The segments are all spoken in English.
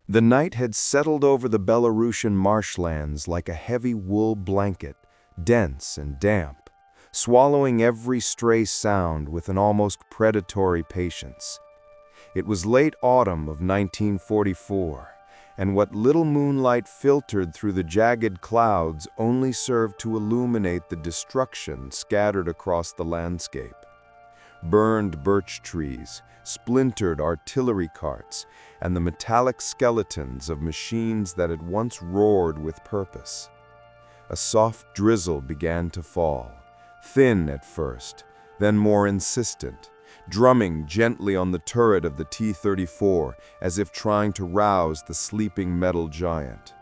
The night had settled over the Belarusian marshlands like a heavy wool blanket, dense and damp, swallowing every stray sound with an almost predatory patience. It was late autumn of 1944, and what little moonlight filtered through the jagged clouds only served to illuminate the destruction scattered across the landscape. Burned birch trees, splintered artillery carts, and the metallic skeletons of machines that had once roared with purpose. A soft drizzle began to fall, thin at first, then more insistent, drumming gently on the turret of the T-34 as if trying to rouse the sleeping metal giant.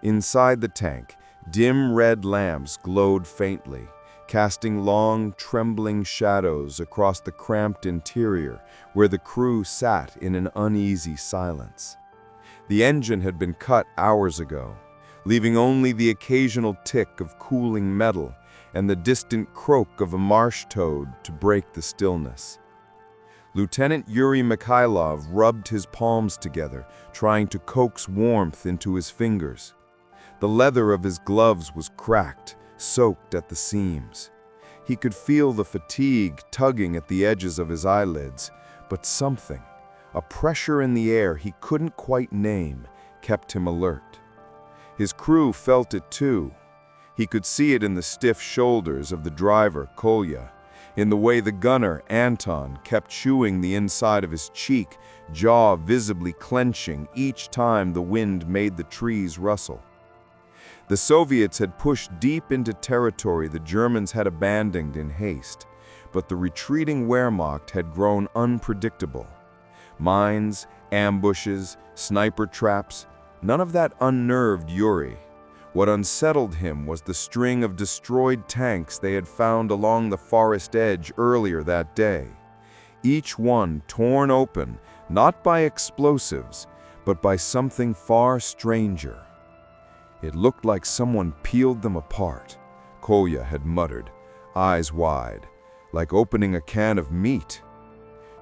Inside the tank, dim red lamps glowed faintly, casting long, trembling shadows across the cramped interior where the crew sat in an uneasy silence. The engine had been cut hours ago, leaving only the occasional tick of cooling metal and the distant croak of a marsh toad to break the stillness. Lieutenant Yuri Mikhailov rubbed his palms together, trying to coax warmth into his fingers. The leather of his gloves was cracked, soaked at the seams. He could feel the fatigue tugging at the edges of his eyelids, but something, a pressure in the air he couldn't quite name, kept him alert. His crew felt it too. He could see it in the stiff shoulders of the driver, Kolya, in the way the gunner, Anton, kept chewing the inside of his cheek, jaw visibly clenching each time the wind made the trees rustle. The Soviets had pushed deep into territory the Germans had abandoned in haste, but the retreating Wehrmacht had grown unpredictable. Mines, ambushes, sniper traps, none of that unnerved Yuri. What unsettled him was the string of destroyed tanks they had found along the forest edge earlier that day, each one torn open not by explosives, but by something far stranger. It looked like someone peeled them apart, Kolya had muttered, eyes wide, like opening a can of meat.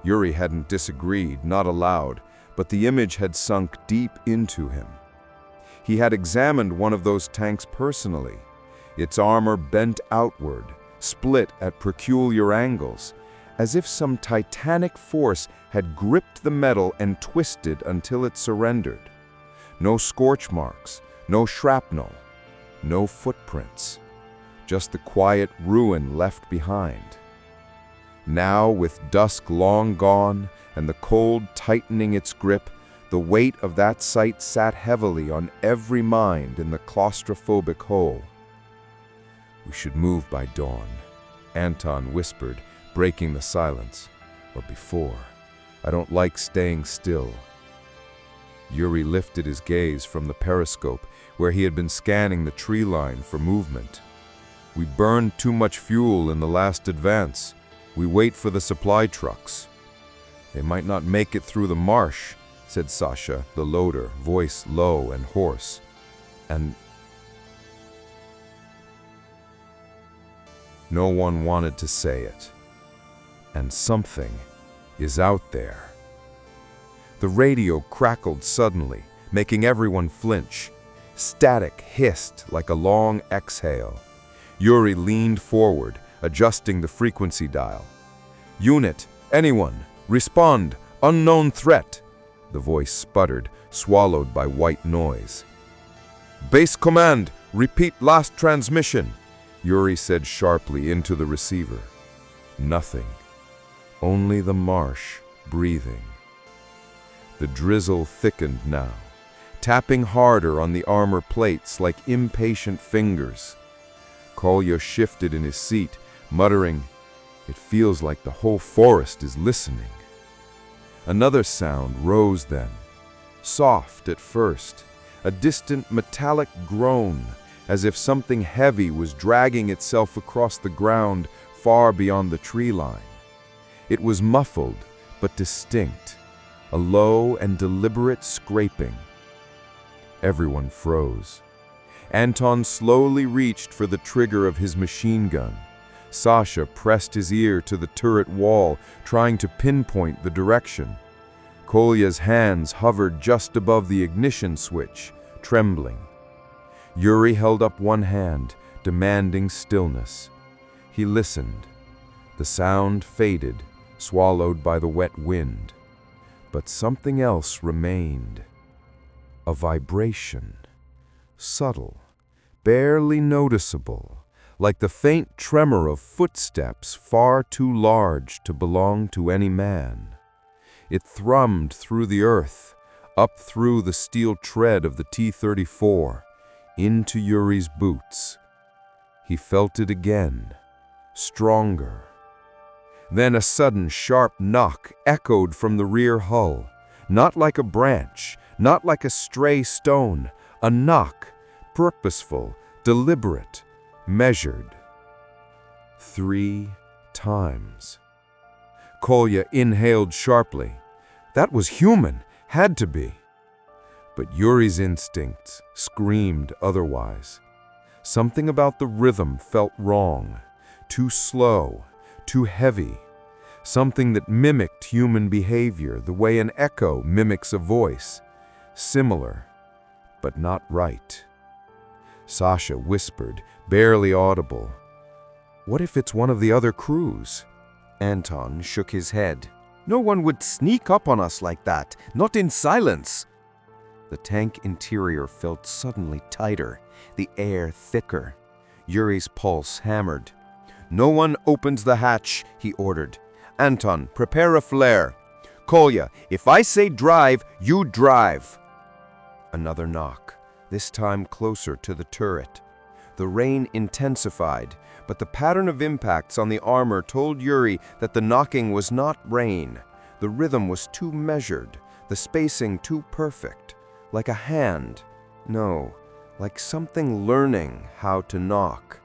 Yuri hadn't disagreed, not aloud, but the image had sunk deep into him. He had examined one of those tanks personally, its armor bent outward, split at peculiar angles, as if some titanic force had gripped the metal and twisted until it surrendered. No scorch marks, no shrapnel, no footprints, just the quiet ruin left behind. Now, with dusk long gone and the cold tightening its grip, the weight of that sight sat heavily on every mind in the claustrophobic hole. "We should move by dawn," Anton whispered, breaking the silence. "Or before. I don't like staying still." Yuri lifted his gaze from the periscope, where he had been scanning the tree line for movement. "We burned too much fuel in the last advance. We wait for the supply trucks." "They might not make it through the marsh," said Sasha, the loader, voice low and hoarse. "And..." No one wanted to say it. "And something is out there." The radio crackled suddenly, making everyone flinch. Static hissed like a long exhale. Yuri leaned forward, adjusting the frequency dial. "Unit, anyone, respond, unknown threat." The voice sputtered, swallowed by white noise. "Base command, repeat last transmission," Yuri said sharply into the receiver. Nothing. Only the marsh breathing. The drizzle thickened now, tapping harder on the armor plates like impatient fingers. Kolya shifted in his seat, muttering, "It feels like the whole forest is listening." Another sound rose then, soft at first, a distant metallic groan, as if something heavy was dragging itself across the ground far beyond the tree line. It was muffled, but distinct, a low and deliberate scraping. Everyone froze. Anton slowly reached for the trigger of his machine gun. Sasha pressed his ear to the turret wall, trying to pinpoint the direction. Kolya's hands hovered just above the ignition switch, trembling. Yuri held up one hand, demanding stillness. He listened. The sound faded, swallowed by the wet wind. But something else remained. A vibration. Subtle, barely noticeable, like the faint tremor of footsteps far too large to belong to any man. It thrummed through the earth, up through the steel tread of the T-34, into Yuri's boots. He felt it again, stronger. Then a sudden sharp knock echoed from the rear hull, not like a branch, not like a stray stone, a knock, purposeful, deliberate, measured. 3 times. Kolya inhaled sharply. That was human, had to be. But Yuri's instincts screamed otherwise. Something about the rhythm felt wrong, too slow, too heavy. Something that mimicked human behavior the way an echo mimics a voice. Similar, but not right. Sasha whispered, barely audible. What if it's one of the other crews? Anton shook his head. No one would sneak up on us like that, not in silence. The tank interior felt suddenly tighter, the air thicker. Yuri's pulse hammered. No one opens the hatch, he ordered. Anton, prepare a flare. Kolya, if I say drive, you drive. Another knock, this time closer to the turret. The rain intensified, but the pattern of impacts on the armor told Yuri that the knocking was not rain. The rhythm was too measured, the spacing too perfect, like a hand. No, like something learning how to knock.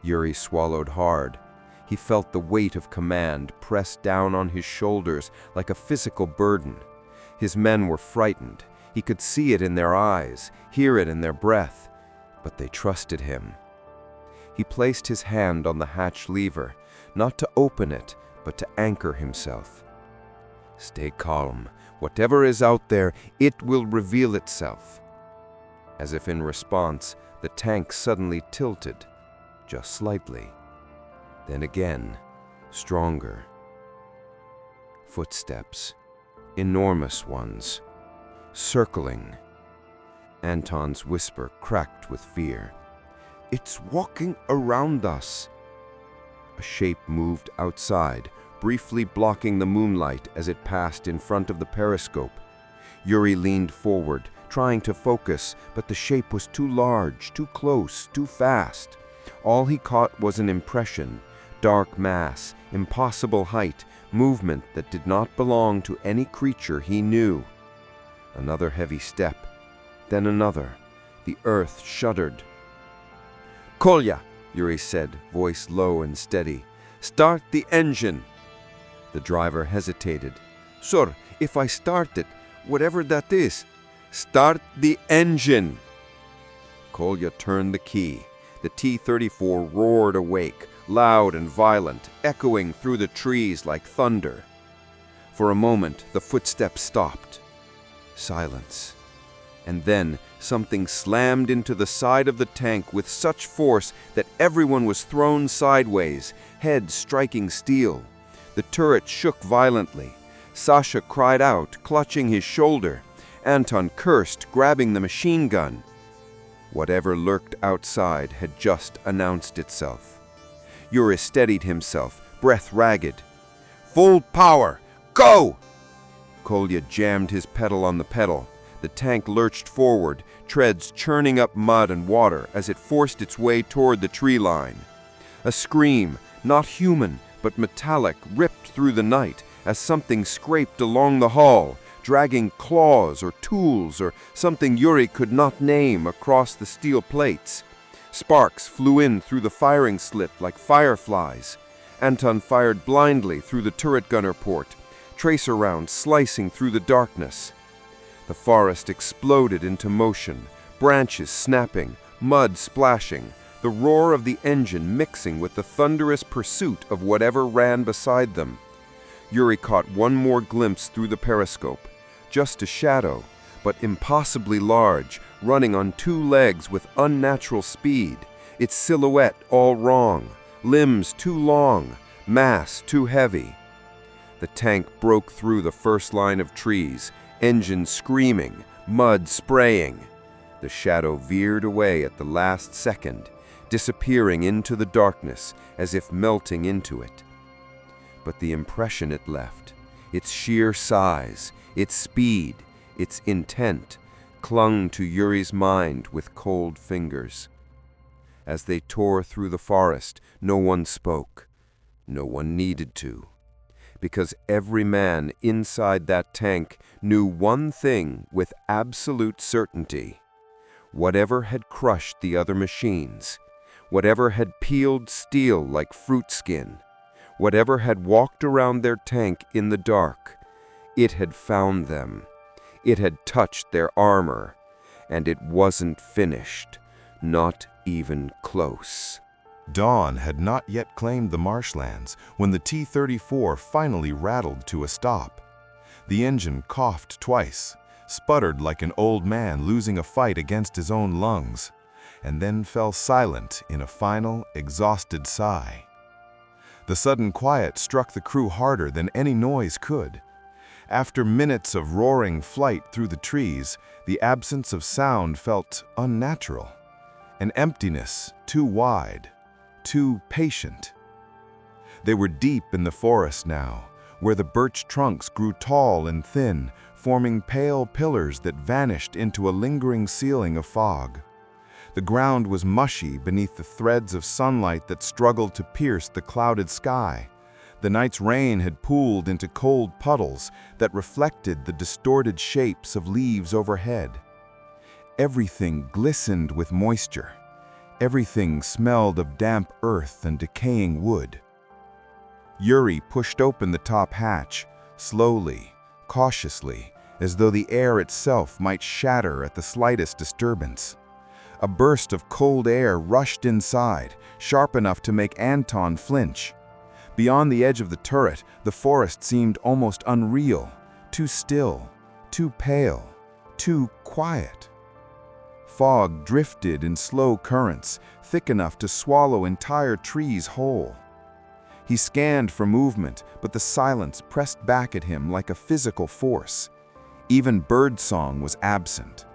Yuri swallowed hard. He felt the weight of command pressed down on his shoulders like a physical burden. His men were frightened. He could see it in their eyes, hear it in their breath, but they trusted him. He placed his hand on the hatch lever, not to open it, but to anchor himself. Stay calm. Whatever is out there, it will reveal itself. As if in response, the tank suddenly tilted, just slightly. Then again, stronger. Footsteps, enormous ones, circling. Anton's whisper cracked with fear. It's walking around us. A shape moved outside, briefly blocking the moonlight as it passed in front of the periscope. Yuri leaned forward, trying to focus, but the shape was too large, too close, too fast. All he caught was an impression, dark mass, impossible height, movement that did not belong to any creature he knew. Another heavy step, then another. The earth shuddered. Kolya, Yuri said, voice low and steady. Start the engine. The driver hesitated. Sir, if I start it, whatever that is, start the engine. Kolya turned the key. The T-34 roared awake, loud and violent, echoing through the trees like thunder. For a moment, the footsteps stopped. Silence. And then something slammed into the side of the tank with such force that everyone was thrown sideways, head striking steel. The turret shook violently. Sasha cried out, clutching his shoulder. Anton cursed, grabbing the machine gun. Whatever lurked outside had just announced itself. Yuri steadied himself, breath ragged. Full power! Go! Kolya jammed his pedal on the pedal. The tank lurched forward, treads churning up mud and water as it forced its way toward the tree line. A scream, not human, but metallic, ripped through the night as something scraped along the hull, dragging claws or tools or something Yuri could not name across the steel plates. Sparks flew in through the firing slit like fireflies. Anton fired blindly through the turret gunner port, tracer rounds slicing through the darkness. The forest exploded into motion, branches snapping, mud splashing, the roar of the engine mixing with the thunderous pursuit of whatever ran beside them. Yuri caught one more glimpse through the periscope. Just a shadow, but impossibly large, running on two legs with unnatural speed. Its silhouette all wrong, limbs too long, mass too heavy. The tank broke through the first line of trees, engine screaming, mud spraying. The shadow veered away at the last second, disappearing into the darkness as if melting into it. But the impression it left, its sheer size, its speed, its intent, clung to Yuri's mind with cold fingers. As they tore through the forest, no one spoke. No one needed to. Because every man inside that tank knew one thing with absolute certainty. Whatever had crushed the other machines, whatever had peeled steel like fruit skin, whatever had walked around their tank in the dark, it had found them. It had touched their armor, and it wasn't finished, not even close. Dawn had not yet claimed the marshlands when the T-34 finally rattled to a stop. The engine coughed twice, sputtered like an old man losing a fight against his own lungs, and then fell silent in a final, exhausted sigh. The sudden quiet struck the crew harder than any noise could. After minutes of roaring flight through the trees, the absence of sound felt unnatural. An emptiness too wide, too patient. They were deep in the forest now, where the birch trunks grew tall and thin, forming pale pillars that vanished into a lingering ceiling of fog. The ground was mushy beneath the threads of sunlight that struggled to pierce the clouded sky. The night's rain had pooled into cold puddles that reflected the distorted shapes of leaves overhead. Everything glistened with moisture. Everything smelled of damp earth and decaying wood. Yuri pushed open the top hatch, slowly, cautiously, as though the air itself might shatter at the slightest disturbance. A burst of cold air rushed inside, sharp enough to make Anton flinch. Beyond the edge of the turret, the forest seemed almost unreal, too still, too pale, too quiet. Fog drifted in slow currents, thick enough to swallow entire trees whole. He scanned for movement, but the silence pressed back at him like a physical force. Even birdsong was absent.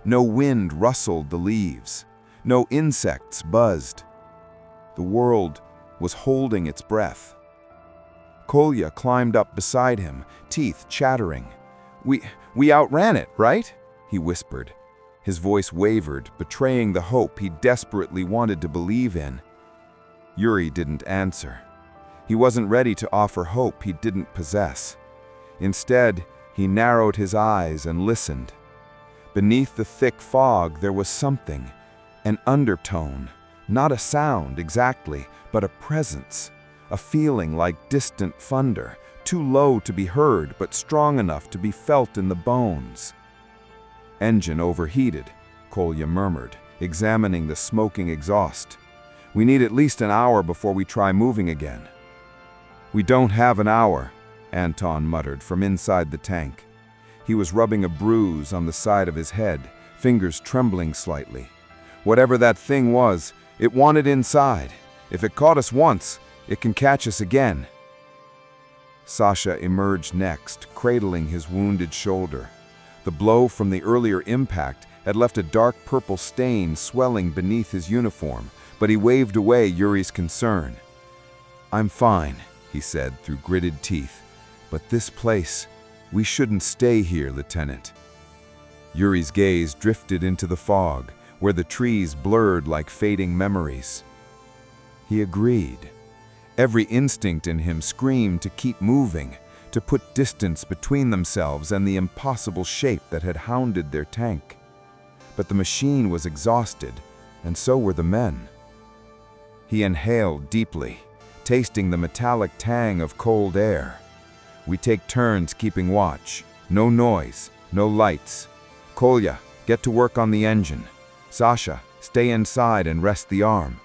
No wind rustled the leaves. No insects buzzed. The world was holding its breath. Kolya climbed up beside him, teeth chattering. We outran it, right?" he whispered. His voice wavered, betraying the hope he desperately wanted to believe in. Yuri didn't answer. He wasn't ready to offer hope he didn't possess. Instead, he narrowed his eyes and listened. Beneath the thick fog there was something, an undertone, not a sound exactly, but a presence, a feeling like distant thunder, too low to be heard but strong enough to be felt in the bones. "Engine overheated," Kolya murmured, examining the smoking exhaust. "We need at least an hour before we try moving again." "We don't have an hour," Anton muttered from inside the tank. He was rubbing a bruise on the side of his head, fingers trembling slightly. Whatever that thing was, it wanted inside. If it caught us once, it can catch us again. Sasha emerged next, cradling his wounded shoulder. The blow from the earlier impact had left a dark purple stain swelling beneath his uniform, but he waved away Yuri's concern. "I'm fine," he said through gritted teeth. "But this place, we shouldn't stay here, Lieutenant." Yuri's gaze drifted into the fog, where the trees blurred like fading memories. He agreed. Every instinct in him screamed to keep moving, to put distance between themselves and the impossible shape that had hounded their tank. But the machine was exhausted, and so were the men. He inhaled deeply, tasting the metallic tang of cold air. "We take turns keeping watch. No noise, no lights. Kolya, get to work on the engine. Sasha, stay inside and rest the arm.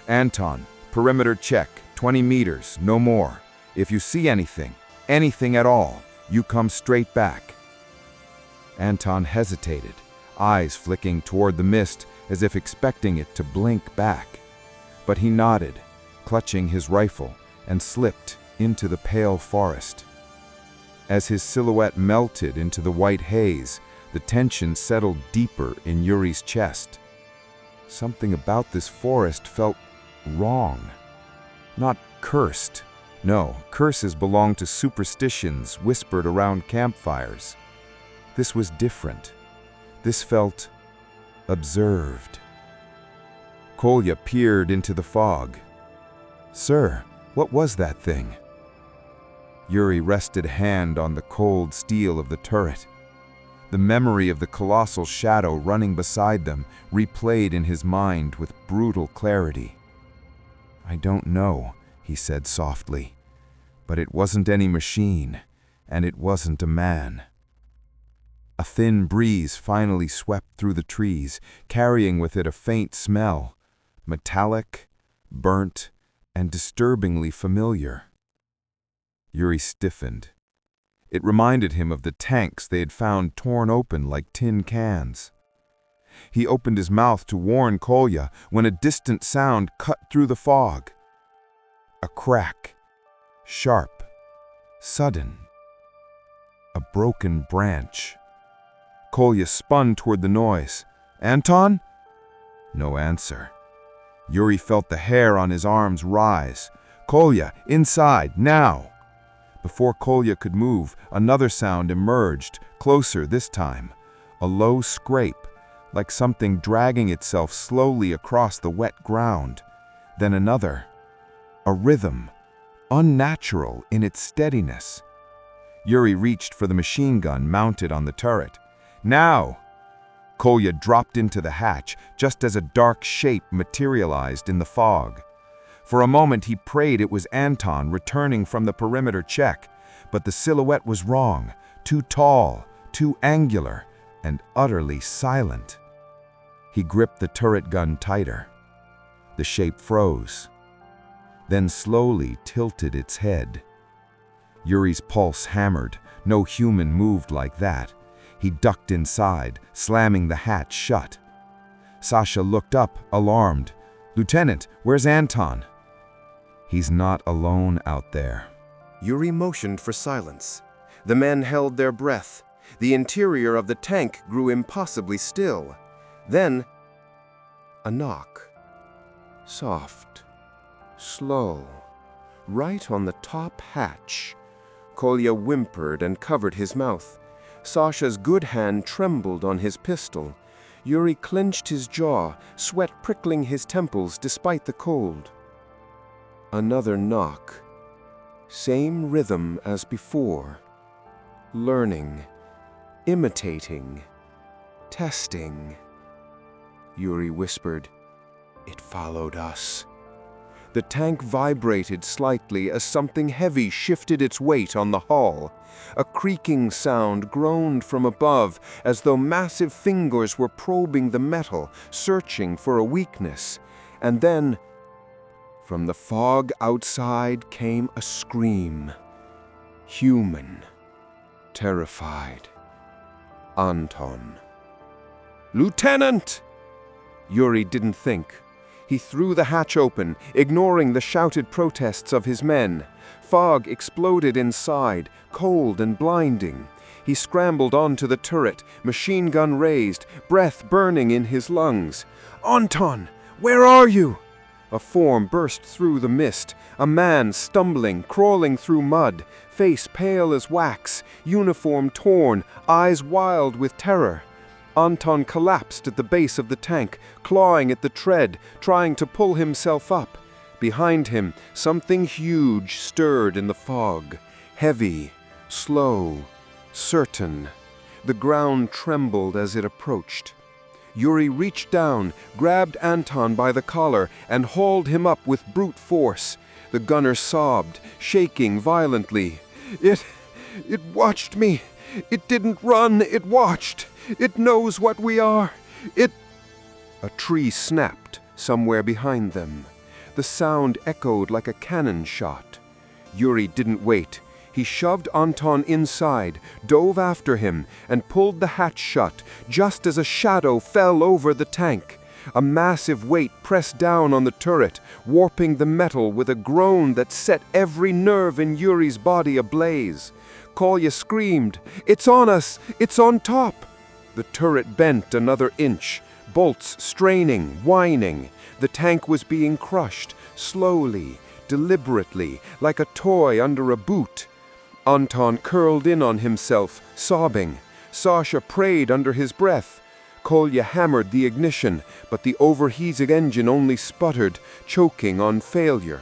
Anton, perimeter check, 20 meters, no more. If you see anything, Anything at all. You come straight back." Anton hesitated, eyes flicking toward the mist as if expecting it to blink back. But he nodded, clutching his rifle, and slipped into the pale forest. As his silhouette melted into the white haze, the tension settled deeper in Yuri's chest. Something about this forest felt wrong. Not cursed. No, curses belong to superstitions whispered around campfires. This was different. This felt observed. Kolya peered into the fog. "Sir, what was that thing?" Yuri rested a hand on the cold steel of the turret. The memory of the colossal shadow running beside them replayed in his mind with brutal clarity. "I don't know," he said softly, "but it wasn't any machine, and it wasn't a man." A thin breeze finally swept through the trees, carrying with it a faint smell, metallic, burnt, and disturbingly familiar. Yuri stiffened. It reminded him of the tanks they had found torn open like tin cans. He opened his mouth to warn Kolya when a distant sound cut through the fog. A crack, sharp, sudden. A broken branch. Kolya spun toward the noise. "Anton?" No answer. Yuri felt the hair on his arms rise. "Kolya, inside, now!" Before Kolya could move, another sound emerged, closer this time. A low scrape, like something dragging itself slowly across the wet ground. Then another. A rhythm, unnatural in its steadiness. Yuri reached for the machine gun mounted on the turret. "Now!" Kolya dropped into the hatch just as a dark shape materialized in the fog. For a moment he prayed it was Anton returning from the perimeter check, but the silhouette was wrong, too tall, too angular, and utterly silent. He gripped the turret gun tighter. The shape froze, then slowly tilted its head. Yuri's pulse hammered. No human moved like that. He ducked inside, slamming the hatch shut. Sasha looked up, alarmed. "Lieutenant, where's Anton?" "He's not alone out there." Yuri motioned for silence. The men held their breath. The interior of the tank grew impossibly still. Then, a knock. Soft, slow, right on the top hatch. Kolya whimpered and covered his mouth. Sasha's good hand trembled on his pistol. Yuri clenched his jaw, sweat prickling his temples despite the cold. Another knock. Same rhythm as before. Learning, imitating, testing. Yuri whispered, "It followed us." The tank vibrated slightly as something heavy shifted its weight on the hull. A creaking sound groaned from above, as though massive fingers were probing the metal, searching for a weakness. And then, from the fog outside came a scream. Human. Terrified. Anton. "Lieutenant!" Yuri didn't think. He threw the hatch open, ignoring the shouted protests of his men. Fog exploded inside, cold and blinding. He scrambled onto the turret, machine gun raised, breath burning in his lungs. "Anton, where are you?" A form burst through the mist, a man stumbling, crawling through mud, face pale as wax, uniform torn, eyes wild with terror. Anton collapsed at the base of the tank, clawing at the tread, trying to pull himself up. Behind him, something huge stirred in the fog. Heavy, slow, certain. The ground trembled as it approached. Yuri reached down, grabbed Anton by the collar, and hauled him up with brute force. The gunner sobbed, shaking violently. It watched me. It didn't run, it watched. It knows what we are. A tree snapped somewhere behind them. The sound echoed like a cannon shot. Yuri didn't wait. He shoved Anton inside, dove after him, and pulled the hatch shut, just as a shadow fell over the tank. A massive weight pressed down on the turret, warping the metal with a groan that set every nerve in Yuri's body ablaze. Kolya screamed, "It's on us! It's on top!" The turret bent another inch, bolts straining, whining. The tank was being crushed, slowly, deliberately, like a toy under a boot. Anton curled in on himself, sobbing. Sasha prayed under his breath. Kolya hammered the ignition, but the overheated engine only sputtered, choking on failure.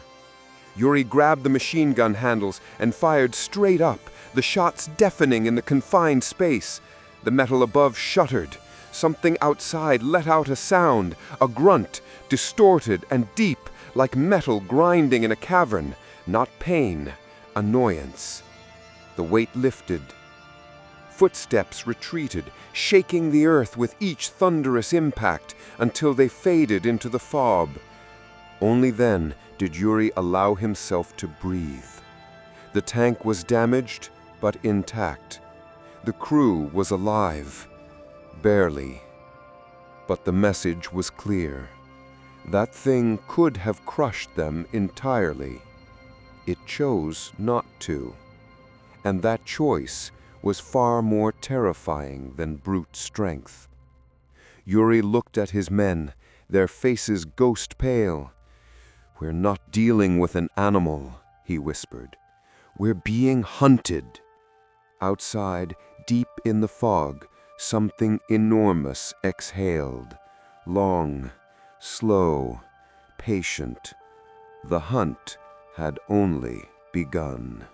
Yuri grabbed the machine gun handles and fired straight up, the shots deafening in the confined space. The metal above shuddered. Something outside let out a sound, a grunt, distorted and deep, like metal grinding in a cavern. Not pain, annoyance. The weight lifted. Footsteps retreated, shaking the earth with each thunderous impact until they faded into the fog. Only then did Yuri allow himself to breathe. The tank was damaged, but intact. The crew was alive. Barely. But the message was clear. That thing could have crushed them entirely. It chose not to. And that choice was far more terrifying than brute strength. Yuri looked at his men, their faces ghost pale. "We're not dealing with an animal," he whispered. "We're being hunted." Outside, deep in the fog, something enormous exhaled. Long, slow, patient. The hunt had only begun.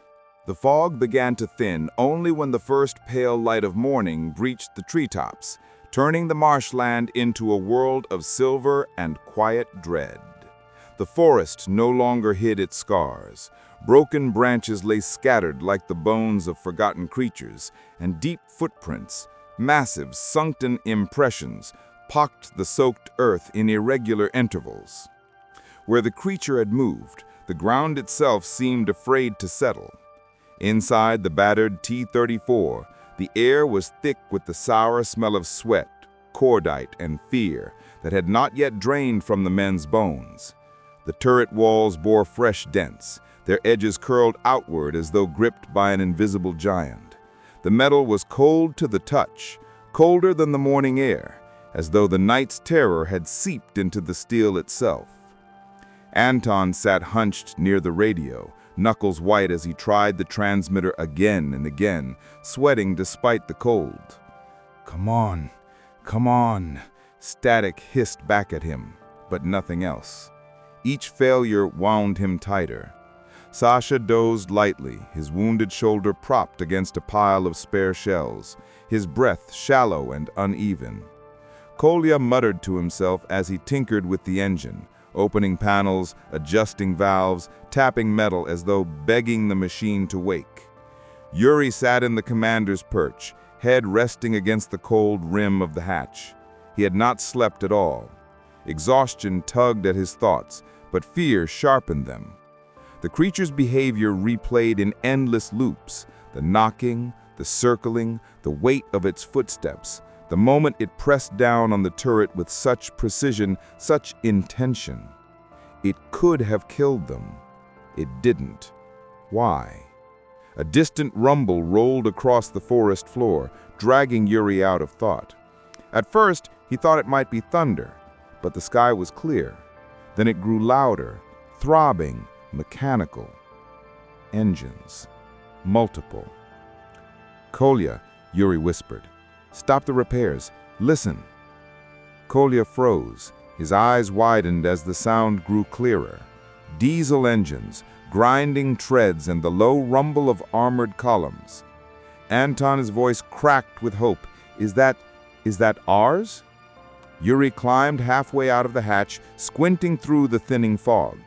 The fog began to thin only when the first pale light of morning breached the treetops, turning the marshland into a world of silver and quiet dread. The forest no longer hid its scars. Broken branches lay scattered like the bones of forgotten creatures, and deep footprints, massive sunken impressions, pocked the soaked earth in irregular intervals. Where the creature had moved, the ground itself seemed afraid to settle. Inside the battered T-34, the air was thick with the sour smell of sweat, cordite, and fear that had not yet drained from the men's bones. The turret walls bore fresh dents, their edges curled outward as though gripped by an invisible giant. The metal was cold to the touch, colder than the morning air, as though the night's terror had seeped into the steel itself. Anton sat hunched near the radio, knuckles white as he tried the transmitter again and again, sweating despite the cold. "Come on, come on," static hissed back at him, but nothing else. Each failure wound him tighter. Sasha dozed lightly, his wounded shoulder propped against a pile of spare shells, his breath shallow and uneven. Kolya muttered to himself as he tinkered with the engine, opening panels, adjusting valves, tapping metal as though begging the machine to wake. Yuri sat in the commander's perch, head resting against the cold rim of the hatch. He had not slept at all. Exhaustion tugged at his thoughts, but fear sharpened them. The creature's behavior replayed in endless loops, the knocking, the circling, the weight of its footsteps, the moment it pressed down on the turret with such precision, such intention. It could have killed them. It didn't. Why? A distant rumble rolled across the forest floor, dragging Yuri out of thought. At first, he thought it might be thunder, but the sky was clear. Then it grew louder, throbbing, mechanical. Engines. Multiple. "Kolya," Yuri whispered. "Stop the repairs. Listen." Kolya froze. His eyes widened as the sound grew clearer. Diesel engines, grinding treads, and the low rumble of armored columns. Anton's voice cracked with hope. Is that ours?" Yuri climbed halfway out of the hatch, squinting through the thinning fog.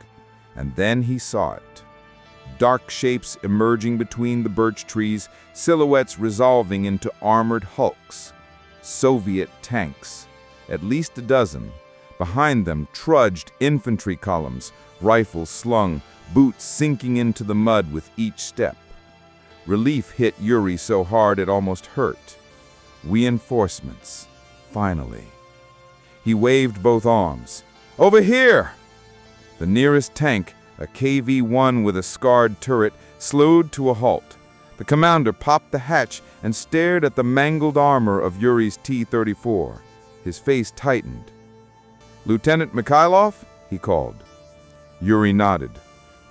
And then he saw it. Dark shapes emerging between the birch trees, silhouettes resolving into armored hulks. Soviet tanks, at least a dozen. Behind them trudged infantry columns, rifles slung, boots sinking into the mud with each step. Relief hit Yuri so hard it almost hurt. Reinforcements, finally. He waved both arms. "Over here!" The nearest tank, a KV-1 with a scarred turret, slowed to a halt. The commander popped the hatch and stared at the mangled armor of Yuri's T-34. His face tightened. "Lieutenant Mikhailov?" he called. Yuri nodded.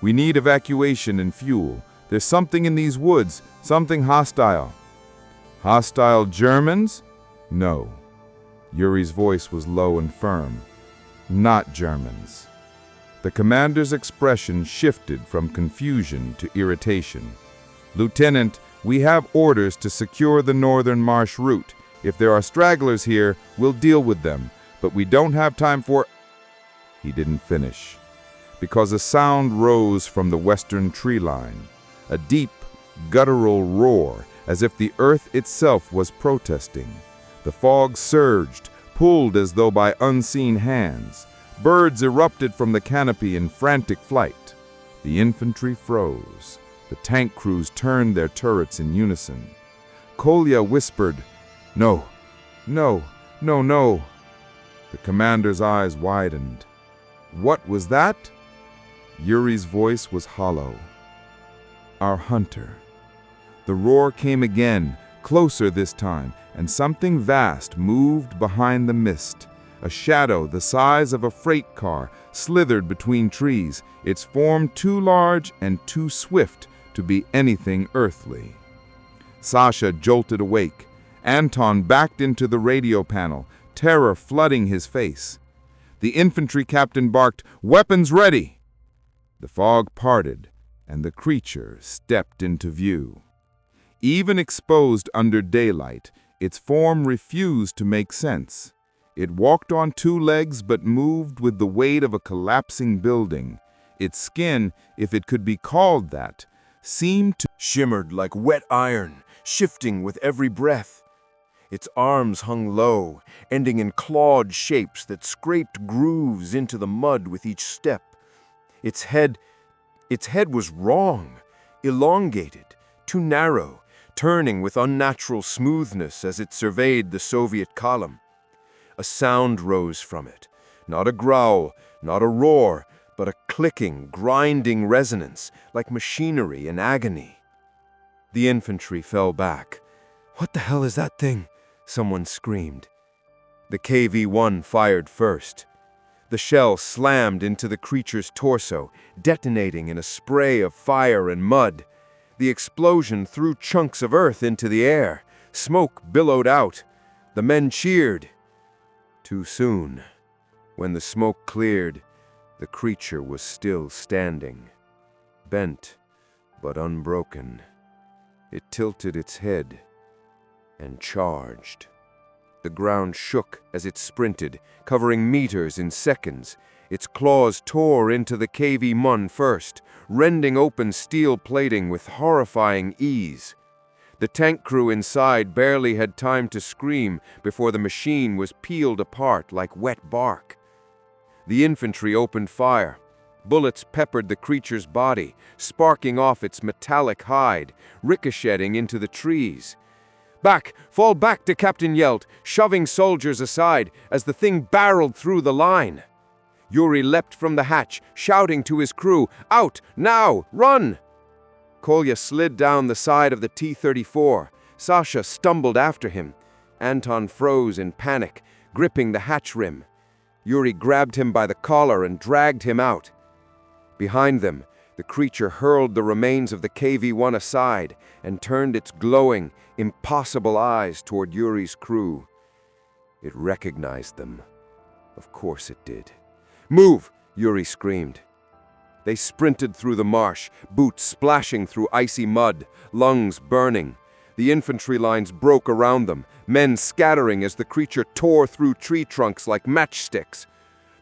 "We need evacuation and fuel. There's something in these woods, something hostile." "Hostile Germans?" "No." Yuri's voice was low and firm. "Not Germans." The commander's expression shifted from confusion to irritation. "Lieutenant, we have orders to secure the northern marsh route. If there are stragglers here, we'll deal with them, but we don't have time for—" He didn't finish, because a sound rose from the western tree line, a deep, guttural roar, as if the earth itself was protesting. The fog surged, pulled as though by unseen hands. Birds erupted from the canopy in frantic flight. The infantry froze. The tank crews turned their turrets in unison. Kolya whispered, "No, no, no, no." The commander's eyes widened. "What was that?" Yuri's voice was hollow. "Our hunter." The roar came again, closer this time, and something vast moved behind the mist. A shadow the size of a freight car slithered between trees, its form too large and too swift to be anything earthly. Sasha jolted awake. Anton backed into the radio panel, terror flooding his face. The infantry captain barked, "Weapons ready!" The fog parted, and the creature stepped into view. Even exposed under daylight, its form refused to make sense. It walked on two legs but moved with the weight of a collapsing building. Its skin, if it could be called that, seemed to Shimmered like wet iron, shifting with every breath. Its arms hung low, ending in clawed shapes that scraped grooves into the mud with each step. Its head was wrong, elongated, too narrow, turning with unnatural smoothness as it surveyed the Soviet column. A sound rose from it, not a growl, not a roar, but a clicking, grinding resonance, like machinery in agony. The infantry fell back. "What the hell is that thing?" someone screamed. The KV-1 fired first. The shell slammed into the creature's torso, detonating in a spray of fire and mud. The explosion threw chunks of earth into the air. Smoke billowed out. The men cheered. Too soon. When the smoke cleared, the creature was still standing, bent but unbroken. It tilted its head and charged. The ground shook as it sprinted, covering meters in seconds. Its claws tore into the KV-1 first, rending open steel plating with horrifying ease. The tank crew inside barely had time to scream before the machine was peeled apart like wet bark. The infantry opened fire. Bullets peppered the creature's body, sparking off its metallic hide, ricocheting into the trees. "Back! Fall back!" the captain yelled, shoving soldiers aside as the thing barreled through the line. Yuri leapt from the hatch, shouting to his crew, "Out! Now! Run!" Kolya slid down the side of the T-34. Sasha stumbled after him. Anton froze in panic, gripping the hatch rim. Yuri grabbed him by the collar and dragged him out. Behind them, the creature hurled the remains of the KV-1 aside and turned its glowing, impossible eyes toward Yuri's crew. It recognized them. Of course it did. "Move!" Yuri screamed. They sprinted through the marsh, boots splashing through icy mud, lungs burning. The infantry lines broke around them, men scattering as the creature tore through tree trunks like matchsticks.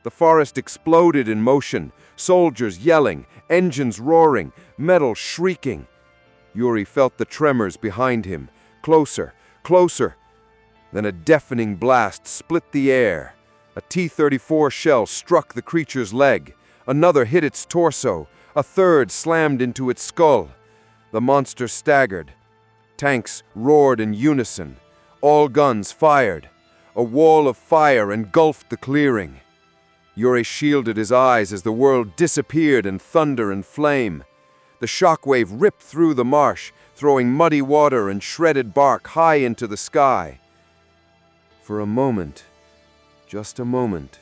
The forest exploded in motion, soldiers yelling, engines roaring, metal shrieking. Yuri felt the tremors behind him, closer, closer. Then a deafening blast split the air. A T-34 shell struck the creature's leg. Another hit its torso. A third slammed into its skull. The monster staggered. Tanks roared in unison. All guns fired. A wall of fire engulfed the clearing. Yuri shielded his eyes as the world disappeared in thunder and flame. The shockwave ripped through the marsh, throwing muddy water and shredded bark high into the sky. For a moment, just a moment,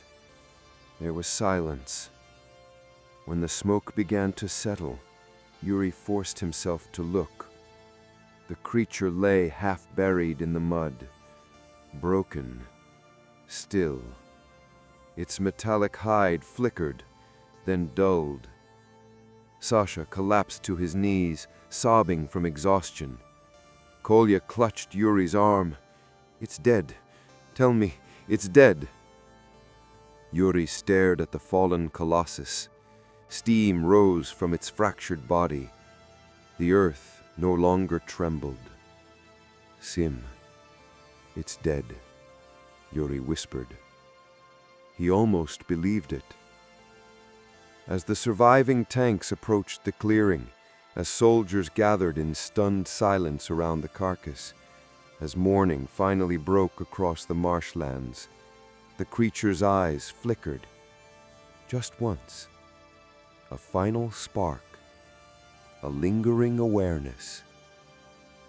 there was silence. When the smoke began to settle, Yuri forced himself to look. The creature lay half buried in the mud, broken, still. Its metallic hide flickered, then dulled. Sasha collapsed to his knees, sobbing from exhaustion. Kolya clutched Yuri's arm. "It's dead. Tell me, it's dead." Yuri stared at the fallen colossus. Steam rose from its fractured body. The earth no longer trembled. "Sim, it's dead," Yuri whispered. He almost believed it. As the surviving tanks approached the clearing, as soldiers gathered in stunned silence around the carcass, as morning finally broke across the marshlands, the creature's eyes flickered. Just once. A final spark, a lingering awareness,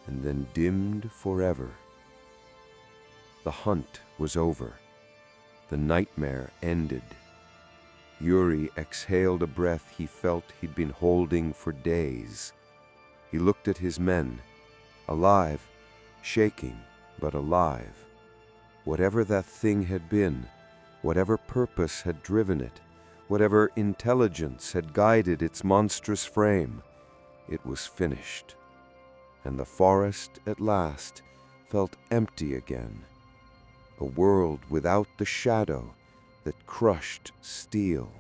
and then dimmed forever. The hunt was over. The nightmare ended. Yuri exhaled a breath he felt he'd been holding for days. He looked at his men, alive, shaking, but alive. Whatever that thing had been, whatever purpose had driven it, whatever intelligence had guided its monstrous frame, it was finished. And the forest, at last, felt empty again. A world without the shadow that crushed steel.